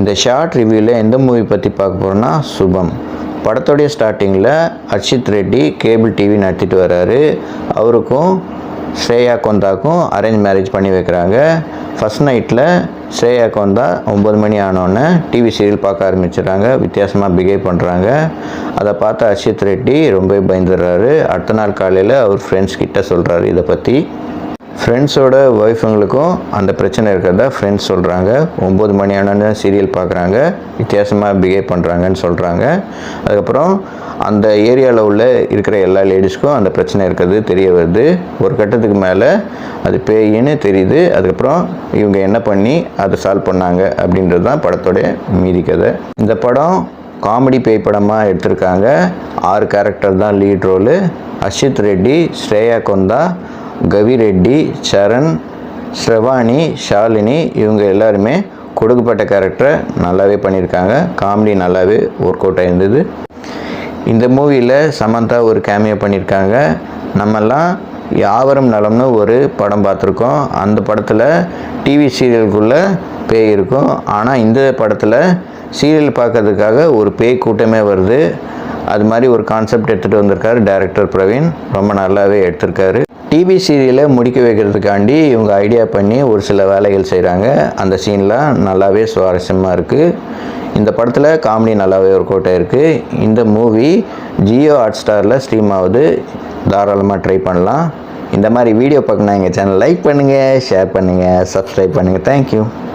இந்த ஷார்ட் ரிவ்யூவில் எந்த மூவி பற்றி பார்க்க போகிறோன்னா சுபம். படத்தோடைய ஸ்டார்டிங்கில் அர்ஷித் ரெட்டி கேபிள் டிவி நடத்திட்டு வர்றாரு. அவருக்கும் ஸ்ரேயா கொந்தாக்கும் அரேஞ்ச் மேரேஜ் பண்ணி வைக்கிறாங்க. ஃபஸ்ட் நைட்டில் ஸ்ரேயா கொந்தா 9 மணி ஆனோடனே டிவி சீரியல் பார்க்க ஆரம்பிச்சிடுறாங்க. வித்தியாசமாக பிஹேவ் பண்ணுறாங்க. அதை பார்த்து அர்ஷித் ரெட்டி ரொம்ப பயந்துடுறாரு. அடுத்த நாள் காலையில் அவர் ஃப்ரெண்ட்ஸ் கிட்ட சொல்கிறாரு இதை பற்றி. ஃப்ரெண்ட்ஸோட ஒய்ஃபுங்களுக்கும் அந்த பிரச்சனை இருக்கிறதா ஃப்ரெண்ட்ஸ் சொல்கிறாங்க. 9 மணி ஆனோன்னு சீரியல் பார்க்குறாங்க, வித்தியாசமாக பிஹேவ் பண்ணுறாங்கன்னு சொல்கிறாங்க. அதுக்கப்புறம் அந்த ஏரியாவில் உள்ள இருக்கிற எல்லா லேடிஸ்க்கும் அந்த பிரச்சனை இருக்கிறது தெரிய வருது. ஒரு கட்டத்துக்கு மேலே அது பேயின்னு தெரியுது. அதுக்கப்புறம் இவங்க என்ன பண்ணி அதை சால்வ் பண்ணாங்க அப்படின்றது தான் படத்தோடைய மீதி கதை. இந்த படம் காமெடி பேய் படமாக எடுத்திருக்காங்க. 6 கேரக்டர் தான் லீட் ரோலு. அர்ஷித் ரெட்டி, ஸ்ரேயா கொந்தா, கவி ரெட்டி, சரண், ஸ்ரவானி, ஷாலினி இவங்க எல்லாருமே கொடுக்கப்பட்ட கேரக்டரை நல்லாவே பண்ணியிருக்காங்க. காமெடி நல்லாவே ஒர்க் அவுட் ஆகிருந்தது. இந்த மூவியில் சமந்தா ஒரு கேமியோ பண்ணியிருக்காங்க. நம்மெல்லாம் யாவரும் நலம்னு ஒரு படம் பார்த்துருக்கோம். அந்த படத்தில் டிவி சீரியலுக்குள்ளே பேய் இருக்கும். ஆனால் இந்த படத்தில் சீரியல் பார்க்கறதுக்காக ஒரு பேய் கூட்டமே வருது. அது மாதிரி ஒரு கான்செப்ட் எடுத்துகிட்டு வந்திருக்காரு டைரக்டர் பிரவீன். ரொம்ப நல்லாவே எடுத்திருக்காரு. டிவி சீரியலை முடிக்க வைக்கிறதுக்காண்டி இவங்க ஐடியா பண்ணி ஒரு சில வேலைகள் செய்கிறாங்க. அந்த சீன்லாம் நல்லாவே சுவாரஸ்யமாக இருக்குது. இந்த படத்தில் காமெடி நல்லாவே ஒர்க் அவுட் ஆகிருக்கு. இந்த மூவி ஜியோ ஹாட்ஸ்டாரில் ஸ்ட்ரீம் ஆகுது. தாராளமாக ட்ரை பண்ணலாம். இந்த மாதிரி வீடியோ பார்க்கணும் எங்கள் சேனல் லைக் பண்ணுங்கள், ஷேர் பண்ணுங்கள், சப்ஸ்கிரைப் பண்ணுங்கள். தேங்க்யூ.